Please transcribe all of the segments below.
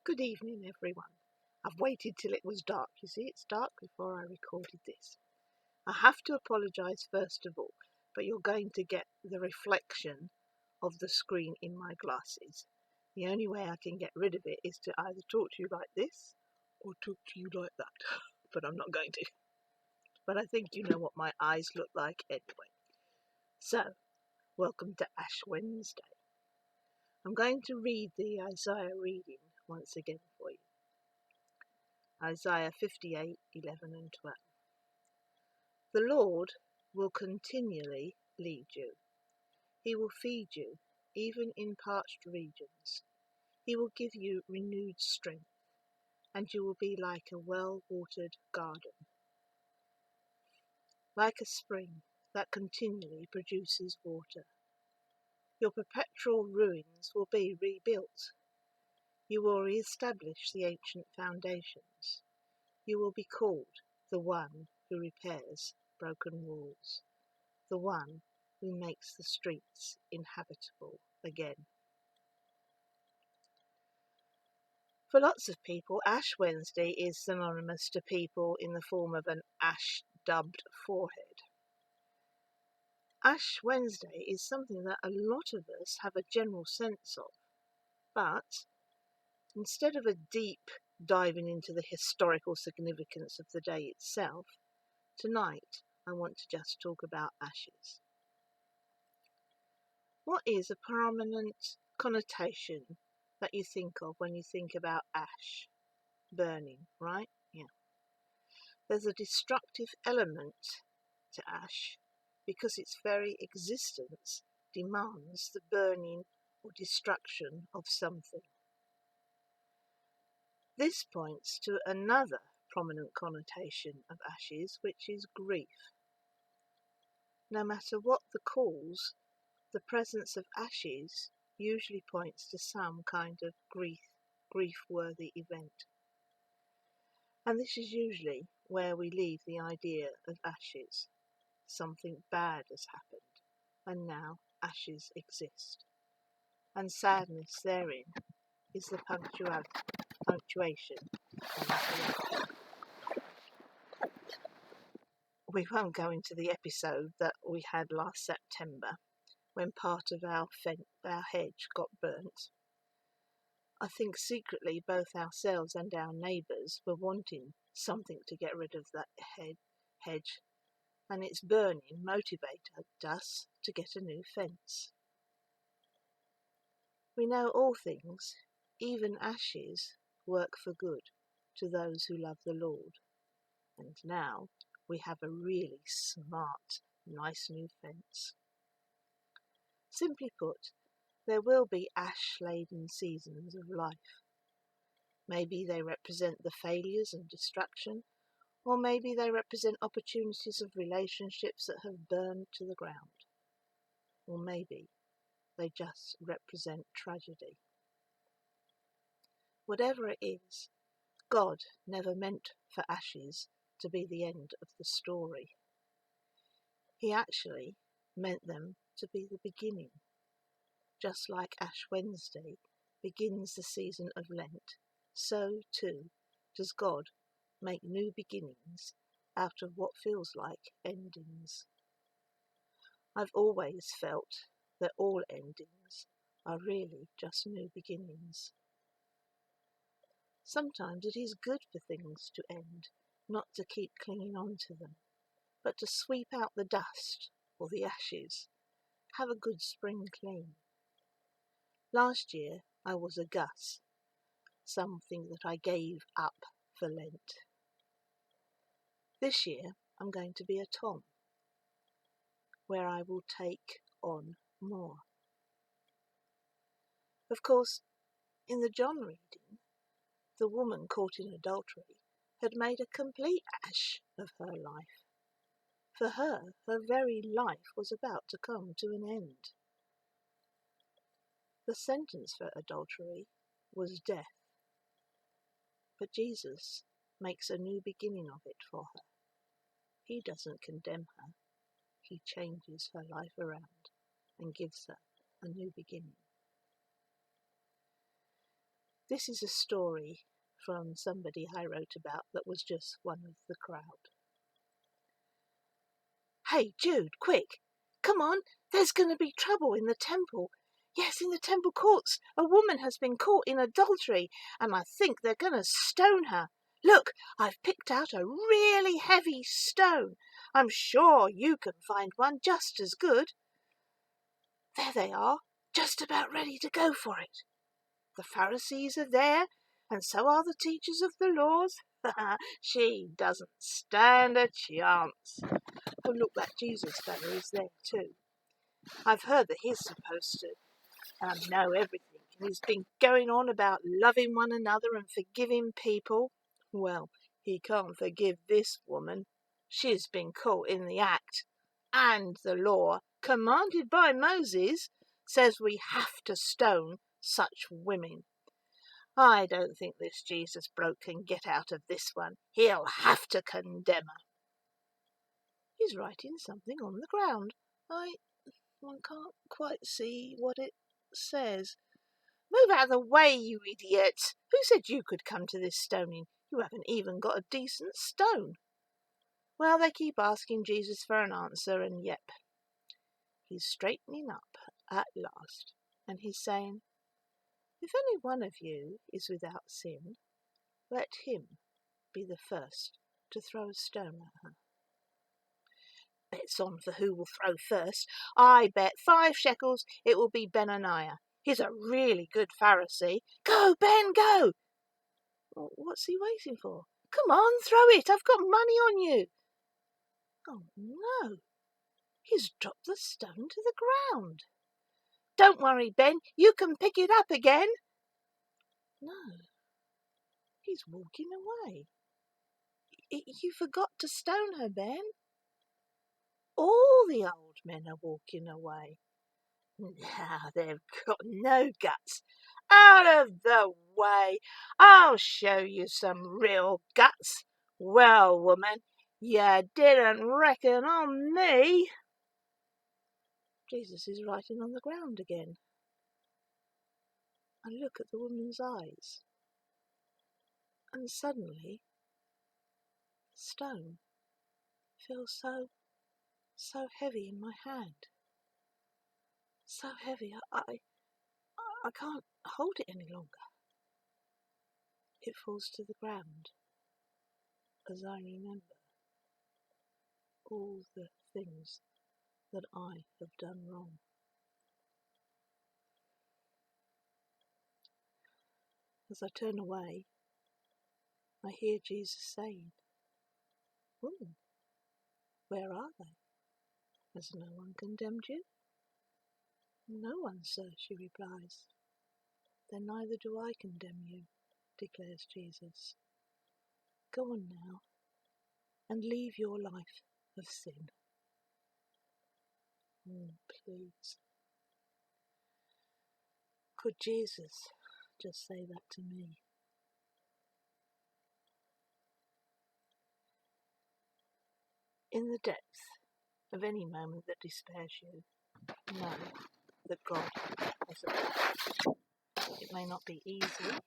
Good evening, everyone. I've waited till it was dark. You see, it's dark before I recorded this. I have to apologise first of all, but you're going to get the reflection of the screen in my glasses. The only way I can get rid of it is to either talk to you like this or talk to you like that, but I'm not going to. But I think you know what my eyes look like anyway. So, welcome to Ash Wednesday. I'm going to read the Isaiah reading once again for you. Isaiah 58, 11 and 12. The Lord will continually lead you. He will feed you, even in parched regions. He will give you renewed strength, and you will be like a well-watered garden, like a spring that continually produces water. Your perpetual ruins will be rebuilt. You will re-establish the ancient foundations. You will be called the one who repairs broken walls, the one who makes the streets inhabitable again. For lots of people, Ash Wednesday is synonymous to people in the form of an ash-dubbed forehead. Ash Wednesday is something that a lot of us have a general sense of, but instead of a deep diving into the historical significance of the day itself, tonight I want to just talk about ashes. What is a prominent connotation that you think of when you think about ash? Burning, right? Yeah. There's a destructive element to ash because its very existence demands the burning or destruction of something. This points to another prominent connotation of ashes, which is grief. No matter what the cause, the presence of ashes usually points to some kind of grief-worthy event. And this is usually where we leave the idea of ashes. Something bad has happened, and now ashes exist. And sadness therein is the punctuation. We won't go into the episode that we had last September when part of our hedge got burnt. I think secretly both ourselves and our neighbours were wanting something to get rid of that hedge, and its burning motivated us to get a new fence. We know all things, even ashes, work for good to those who love the Lord, and now we have a really smart, nice new fence. Simply put, there will be ash-laden seasons of life. Maybe they represent the failures and destruction, or maybe they represent opportunities of relationships that have burned to the ground. Or maybe they just represent tragedy. Whatever it is, God never meant for ashes to be the end of the story. He actually meant them to be the beginning. Just like Ash Wednesday begins the season of Lent, so too does God make new beginnings out of what feels like endings. I've always felt that all endings are really just new beginnings. Sometimes it is good for things to end, not to keep clinging on to them, but to sweep out the dust or the ashes, have a good spring clean. Last year I was a Gus, something that I gave up for Lent. This year I'm going to be a Tom, where I will take on more. Of course, in the John reading, the woman caught in adultery had made a complete ash of her life. For her very life was about to come to an end. The sentence for adultery was death, but Jesus makes a new beginning of it for her. He doesn't condemn her, he changes her life around and gives her a new beginning. This is a story from somebody I wrote about that was just one of the crowd. Hey, Jude, quick! Come on, there's going to be trouble in the temple. Yes, in the temple courts. A woman has been caught in adultery, and I think they're going to stone her. Look, I've picked out a really heavy stone. I'm sure you can find one just as good. There they are, just about ready to go for it. The Pharisees are there, and so are the teachers of the laws. She doesn't stand a chance. Oh, look, that Jesus fellow is there too. I've heard that he's supposed to know everything, and he's been going on about loving one another and forgiving people. Well, he can't forgive this woman. She's been caught in the act, and the law, commanded by Moses, says we have to stone such women. I don't think this Jesus bloke can get out of this one. He'll have to condemn her. He's writing something on the ground. One can't quite see what it says. Move out of the way, you idiot! Who said you could come to this stoning? You haven't even got a decent stone. Well, they keep asking Jesus for an answer, and yep, he's straightening up at last, and he's saying, if any one of you is without sin, let him be the first to throw a stone at her. Bets on for who will throw first. I bet 5 shekels it will be Benaniah. He's a really good Pharisee. Go, Ben, go! Well, what's he waiting for? Come on, throw it. I've got money on you. Oh, no. He's dropped the stone to the ground. Don't worry, Ben. You can pick it up again. No. He's walking away. You forgot to stone her, Ben. All the old men are walking away. Now they've got no guts. Out of the way. I'll show you some real guts. Well, woman, you didn't reckon on me. Jesus is writing on the ground again. I look at the woman's eyes, and suddenly the stone feels so heavy in my hand. So heavy, I can't hold it any longer. It falls to the ground as I remember all the things that I have done wrong. As I turn away, I hear Jesus saying, Woman, where are they? Has no one condemned you? No one, sir, she replies. Then neither do I condemn you, declares Jesus. Go on now, and leave your life of sin. Please. Could Jesus just say that to me? In the depth of any moment that despairs you, know that God has a plan. It may not be easy,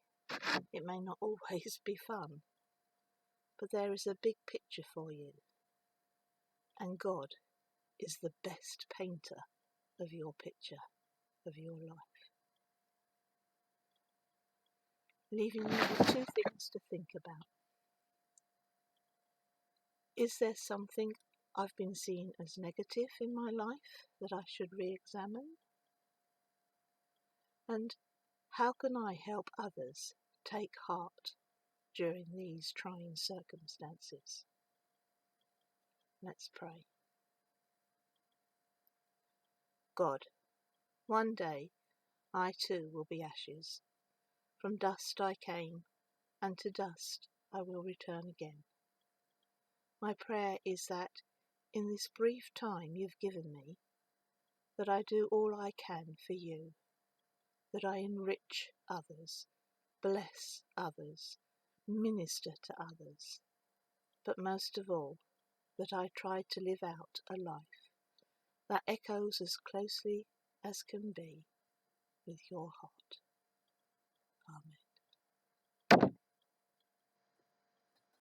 it may not always be fun, but there is a big picture for you, and God is the best painter of your picture, of your life. Leaving you with 2 things to think about. Is there something I've been seeing as negative in my life that I should re-examine? And how can I help others take heart during these trying circumstances? Let's pray. God, one day I too will be ashes. From dust I came, and to dust I will return again. My prayer is that in this brief time you've given me, that I do all I can for you, that I enrich others, bless others, minister to others, but most of all, that I try to live out a life that echoes as closely as can be with your heart.